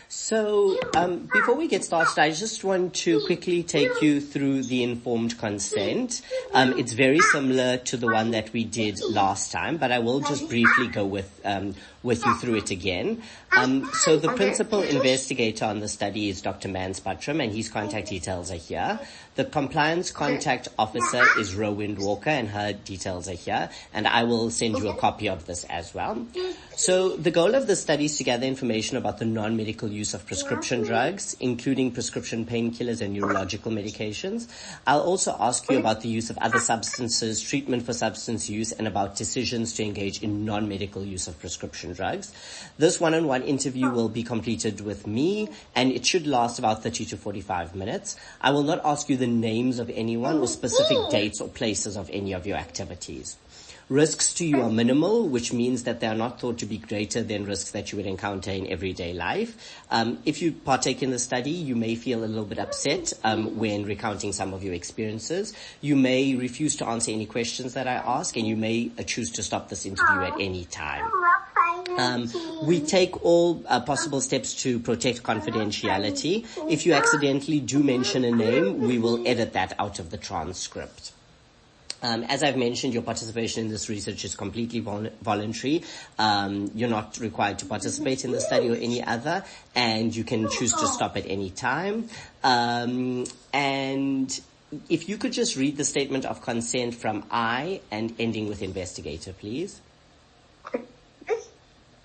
So, before we get started, I just want to quickly take you through the informed consent. It's very similar to the one that we did last time, but I will just briefly go with you through it again. So the principal investigator on the study is Dr. Mans Buttram, and his contact details are here. The compliance contact officer is Rowind Walker, and her details are here, and I will send you a copy of this as well. So the goal of the study is to gather information about the non-medical use of prescription drugs, including prescription painkillers and neurological medications. I'll also ask you about the use of other substances, treatment for substance use, and about decisions to engage in non-medical use of prescription drugs. This one-on-one interview will be completed with me, and it should last about 30 to 45 minutes. I will not ask you the names of anyone or specific dates or places of any of your activities. Risks to you are minimal, which means that they are not thought to be greater than risks that you would encounter in everyday life. If you partake in the study, you may feel a little bit upset when recounting some of your experiences. You may refuse to answer any questions that I ask, and you may choose to stop this interview at any time. We take all possible steps to protect confidentiality. If you accidentally do mention a name, we will edit that out of the transcript. As I've mentioned, your participation in this research is completely voluntary. You're not required to participate in the study or any other, and you can choose to stop at any time. And if you could just read the statement of consent from I and ending with investigator, please.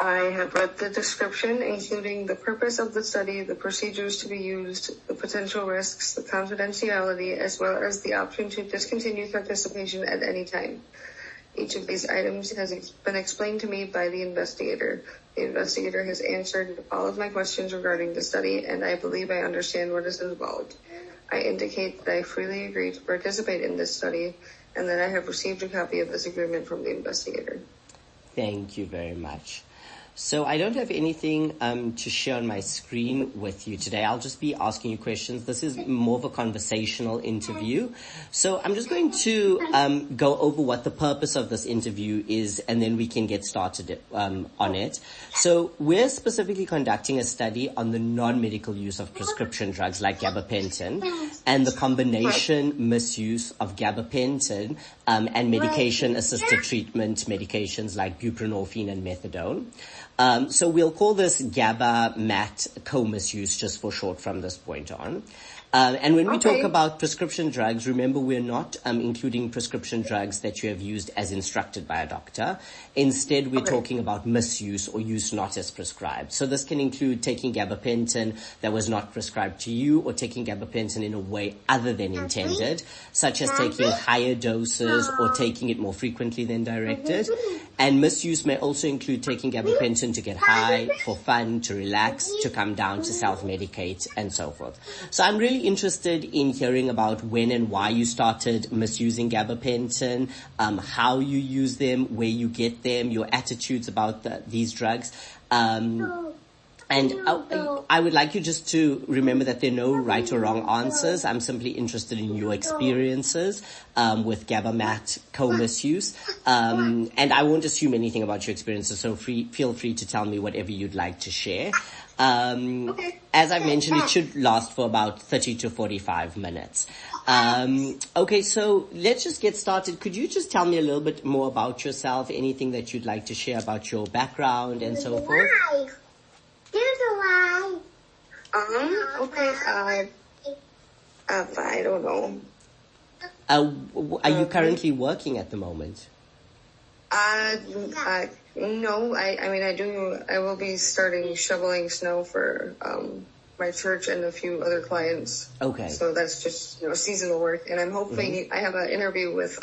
I have read the description, including the purpose of the study, the procedures to be used, the potential risks, the confidentiality, as well as the option to discontinue participation at any time. Each of these items has been explained to me by the investigator. The investigator has answered all of my questions regarding the study, and I believe I understand what is involved. I indicate that I freely agree to participate in this study, and that I have received a copy of this agreement from the investigator. Thank you very much. So I don't have anything to share on my screen with you today. I'll just be asking you questions. This is more of a conversational interview. So I'm just going to go over what the purpose of this interview is, and then we can get started on it. So we're specifically conducting a study on the non-medical use of prescription drugs like gabapentin and the combination misuse of gabapentin and medication-assisted treatment medications like buprenorphine and methadone. So we'll call this GABA-MAT co-misuse just for short from this point on. And when we talk about prescription drugs, remember we're not including prescription drugs that you have used as instructed by a doctor. Instead, we're talking about misuse or use not as prescribed. So this can include taking gabapentin that was not prescribed to you, or taking gabapentin in a way other than intended, such as taking higher doses or taking it more frequently than directed. And misuse may also include taking gabapentin to get high, for fun, to relax, to come down, to self-medicate, and so forth. So I'm really interested in hearing about when and why you started misusing gabapentin, how you use them, where you get them, your attitudes about these drugs. And I would like you just to remember that there are no right or wrong answers. I'm simply interested in your experiences with GABA-MAT co-misuse. And I won't assume anything about your experiences, so feel free to tell me whatever you'd like to share. As I've mentioned, it should last for about 30 to 45 minutes. Okay, so let's just get started. Could you just tell me a little bit more about yourself, anything that you'd like to share about your background and so forth? I don't know. Are you currently working at the moment? No, I will be starting shoveling snow for, my church and a few other clients. Okay. So that's just, seasonal work. And I'm hoping I have an interview with,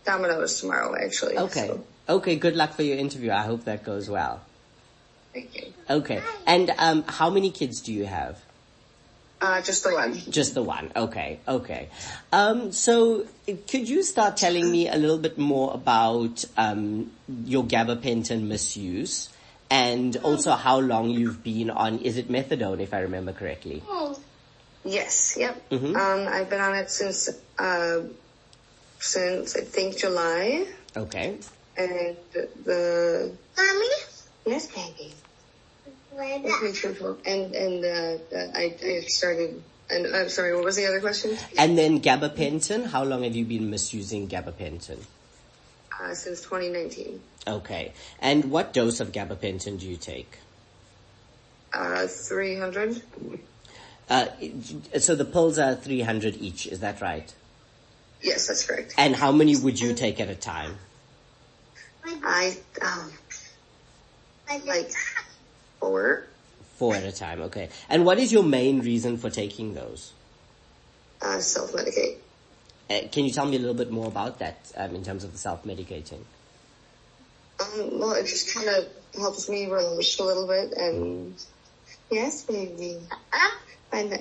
Domino's tomorrow, actually. Okay. So. Okay, good luck for your interview. I hope that goes well. Thank you. Okay. And, how many kids do you have? Just the one. Just the one. Okay. So could you start telling me a little bit more about your gabapentin misuse, and also how long you've been on, is it methadone, if I remember correctly? Yes. Yep. Mm-hmm. I've been on it since I think July. Okay. And Mommy? Yes, baby. I started. And I'm sorry, what was the other question? And then gabapentin. How long have you been misusing gabapentin? Since 2019. Okay. And what dose of gabapentin do you take? 300. So the pills are 300 each. Is that right? Yes, that's correct. And how many would you take at a time? Like 4. 4 at a time, okay. And what is your main reason for taking those? Self-medicate. Can you tell me a little bit more about that in terms of the self-medicating? Well, it just kind of helps me relax a little bit, and yes, baby. And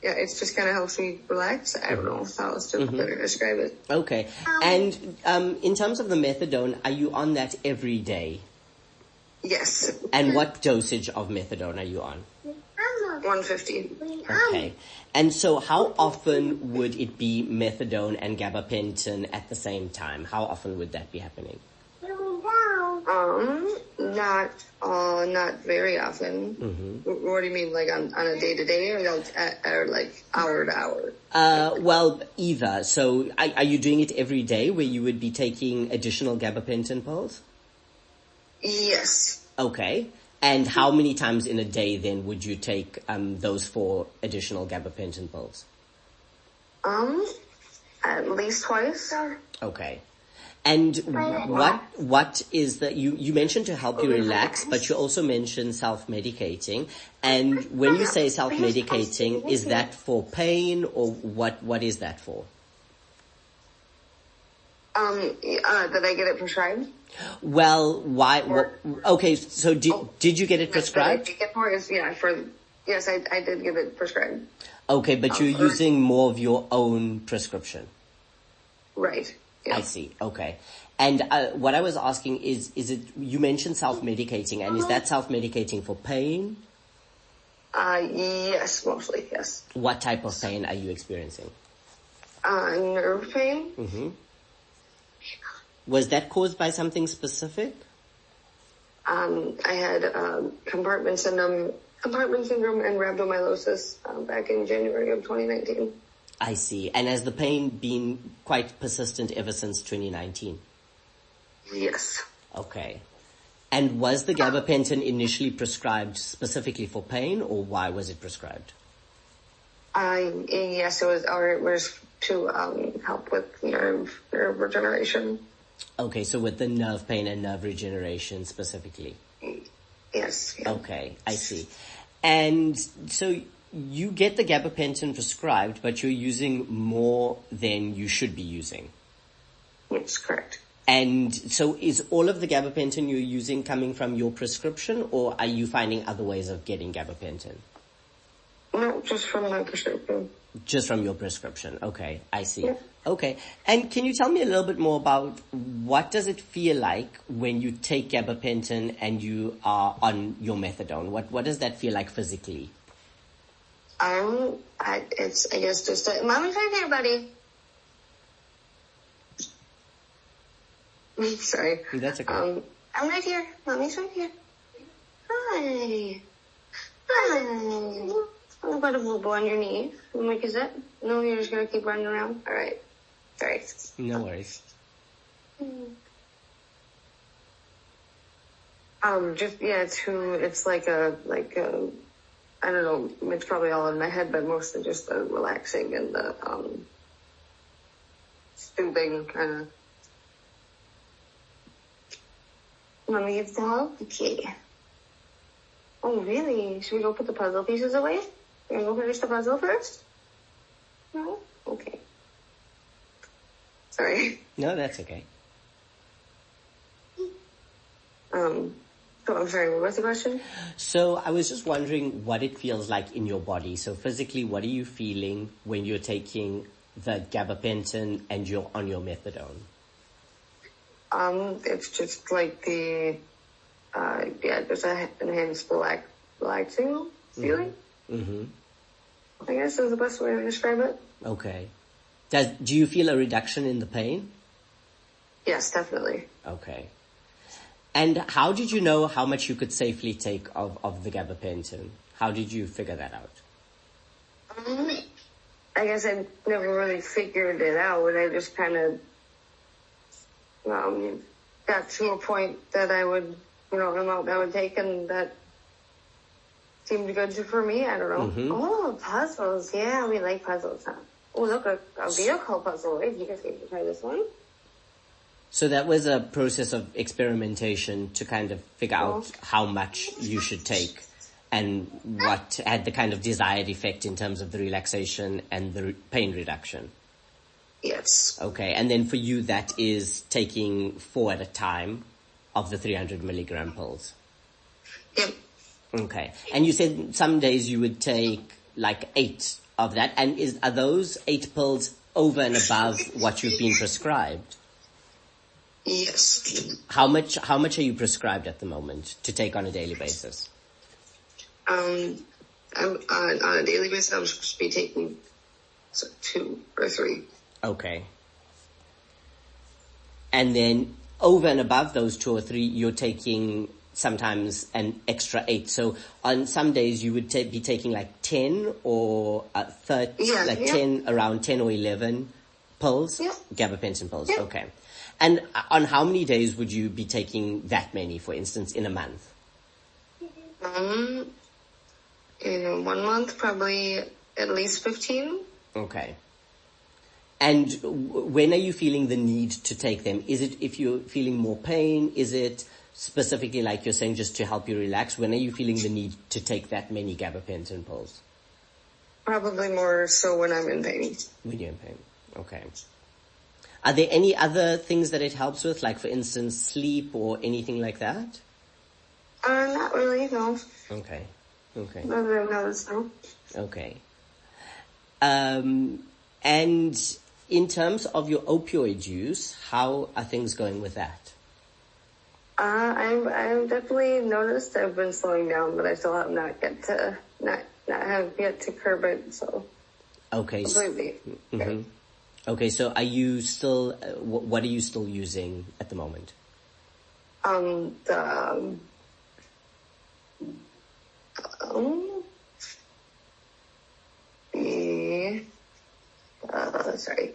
it just kind of helps me relax. I don't know how else to better describe it. Okay. And in terms of the methadone, are you on that every day? Yes. And what dosage of methadone are you on? 150. Okay. And so how often would it be methadone and gabapentin at the same time? How often would that be happening? Not very often. What do you mean, like on a day-to-day or like hour to hour? Well, either. So are you doing it every day where you would be taking additional gabapentin pills? Yes. Okay. And how many times in a day then would you take those 4 additional gabapentin pills? At least twice. Okay. And what is that you mentioned to help you relax, but you also mentioned self-medicating. And when you say self-medicating, is that for pain or what is that for? Did I get it prescribed? Well, why? Okay, so did you get it prescribed? Yes, I did get it prescribed. Okay, but you're using more of your own prescription. Right. Yeah. I see. Okay. And what I was asking is it, you mentioned self-medicating, and is that self-medicating for pain? Yes, mostly, yes. What type of pain are you experiencing? Nerve pain. Mm-hmm. Was that caused by something specific? I had compartment syndrome and rhabdomyolysis back in January of 2019. I see. And has the pain been quite persistent ever since 2019? Yes. Okay. And was the gabapentin initially prescribed specifically for pain, or why was it prescribed? Yes, it was to help with nerve regeneration. Okay, so with the nerve pain and nerve regeneration specifically? Yes. Yeah. Okay, I see. And so you get the gabapentin prescribed, but you're using more than you should be using. Yes, correct. And so is all of the gabapentin you're using coming from your prescription, or are you finding other ways of getting gabapentin? No, just from my prescription. Just from your prescription. Okay, I see. Yeah. Okay. And can you tell me a little bit more about what does it feel like when you take gabapentin and you are on your methadone? What does that feel like physically? It's, I guess, just Mommy's right there, buddy. Sorry. That's okay. I'm right here. Mommy's right here. Hi. Hi. I'm gonna boo on your knee. I'm like, is that? No, you're just gonna keep running around? Alright. Sorry. No worries. It's like a, I don't know, it's probably all in my head, but mostly just the relaxing and the, soothing kind of. Mommy gets to help? Okay. Oh, really? Should we go put the puzzle pieces away? You wanna go finish the puzzle first? No? Okay. Sorry. No, that's okay. So I'm sorry, what was the question? So I was just wondering what it feels like in your body. So physically, what are you feeling when you're taking the gabapentin and you're on your methadone? It's just like the, just an enhanced relaxing feeling. Mm-hmm. I guess is the best way to describe it. Okay. Do you feel a reduction in the pain? Yes, definitely. Okay. And how did you know how much you could safely take of the gabapentin? How did you figure that out? I guess I never really figured it out. I just kind of got to a point that I would, an amount I would take, and that seemed good for me. I don't know. Mm-hmm. Oh, puzzles. Yeah, we like puzzles, huh? Oh, look, a vehicle puzzle. Wait, you guys get to try this one? So that was a process of experimentation to kind of figure out how much you should take and what had the kind of desired effect in terms of the relaxation and the pain reduction. Yes. Okay, and then for you that is taking 4 at a time of the 300 milligram pills. Yep. Okay, and you said some days you would take like 8 of that, and are those 8 pills over and above what you've been prescribed? Yes. How much are you prescribed at the moment to take on a daily basis? I'm on a daily basis. I'm supposed to be taking 2 or 3. Okay. And then over and above those 2 or 3, you're taking sometimes an extra 8. So on some days you would be taking like 10 or 30, 10, around 10 or 11 pills, gabapentin pills. Yeah. Okay. And on how many days would you be taking that many, for instance, in a month? In 1 month, probably at least 15. Okay. And when are you feeling the need to take them? Is it if you're feeling more pain? Is it specifically, like you're saying, just to help you relax? When are you feeling the need to take that many gabapentin pills? Probably more so when I'm in pain. When you're in pain. Okay. Are there any other things that it helps with, like, for instance, sleep or anything like that? Not really, no. Okay. Not that I've noticed, no. Okay. And in terms of your opioid use, how are things going with that? I've definitely noticed I've been slowing down, but I still have not have yet to curb it, so. Okay. Completely. Mm-hmm. Okay, so are you still, what are you still using at the moment? Sorry.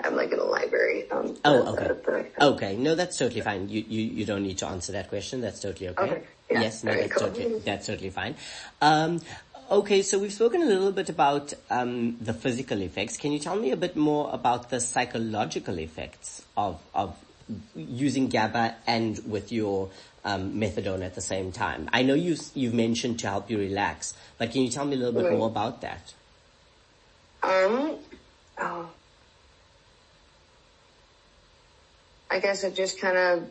I'm like in a library. Okay. Okay, no, that's totally fine. You don't need to answer that question. That's totally okay. Okay. Yeah, yes, no, that's totally fine. Okay, so we've spoken a little bit about the physical effects. Can you tell me a bit more about the psychological effects of using GABA and with your methadone at the same time? I know you've mentioned to help you relax, but can you tell me a little bit more about that? I guess it just kind of,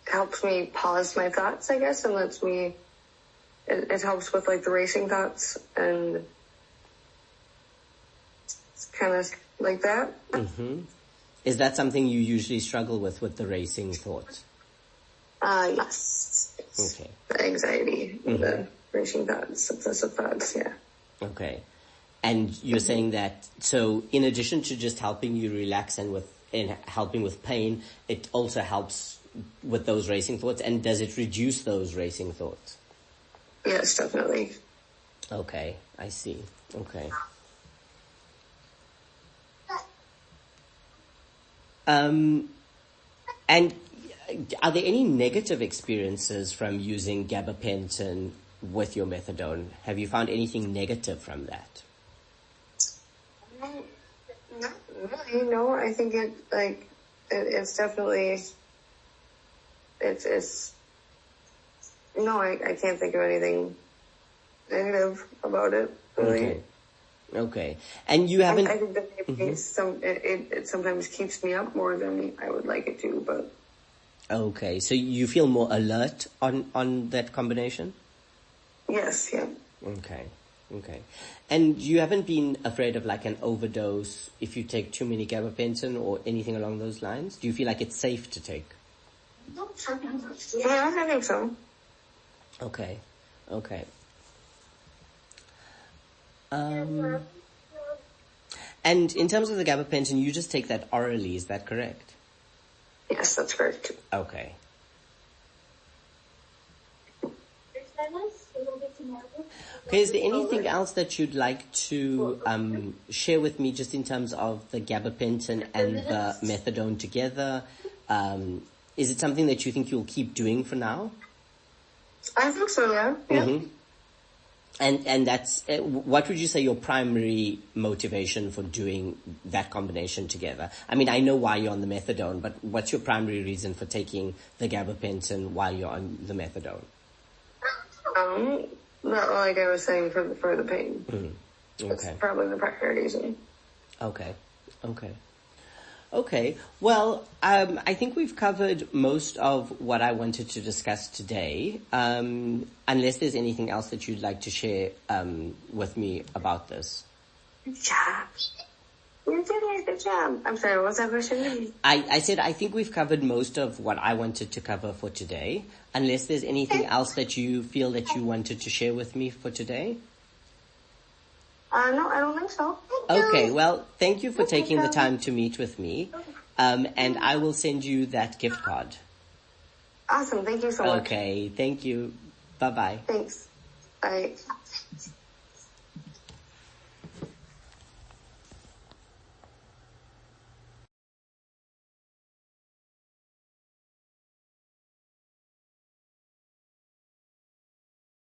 helps me pause my thoughts, I guess, and lets me, it helps with like the racing thoughts, and it's kind of like that. Mm-hmm. Is that something you usually struggle with the racing thoughts? Yes. Okay. The anxiety, the racing thoughts, obsessive thoughts, yeah. Okay. And you're saying that, so in addition to just helping you relax and helping with pain, it also helps with those racing thoughts, and does it reduce those racing thoughts? Yes, definitely. Okay, I see. Okay. And are there any negative experiences from using gabapentin with your methadone? Have you found anything negative from that? Not really, no. I think it's definitely, no, I can't think of anything negative about it, really. Okay. And you haven't... I think that maybe it sometimes keeps me up more than I would like it to, but... Okay, so you feel more alert on that combination? Yes, yeah. Okay. And you haven't been afraid of like an overdose if you take too many gabapentin or anything along those lines? Do you feel like it's safe to take? Yeah, I think so. Okay. And in terms of the gabapentin, you just take that orally, is that correct? Yes, that's correct. Okay. Okay, is there anything else that you'd like to share with me just in terms of the gabapentin and the methadone together? Is it something that you think you'll keep doing for now? I think so, yeah. Mm-hmm. And that's, what would you say your primary motivation for doing that combination together? I mean, I know why you're on the methadone, but what's your primary reason for taking the gabapentin while you're on the methadone? Like I was saying, for the pain. Mm-hmm. Okay. That's probably the primary reason. Okay. Well, I think we've covered most of what I wanted to discuss today. Unless there's anything else that you'd like to share with me about this. Good job. You're doing a good job. I'm sorry, what was that question? I said I think we've covered most of what I wanted to cover for today. Unless there's anything else that you feel that you wanted to share with me for today. No, I don't think so. Okay, well, thank you for taking the time to meet with me. And I will send you that gift card. Awesome, thank you so much. Okay, thank you. Bye-bye. Thanks. Bye.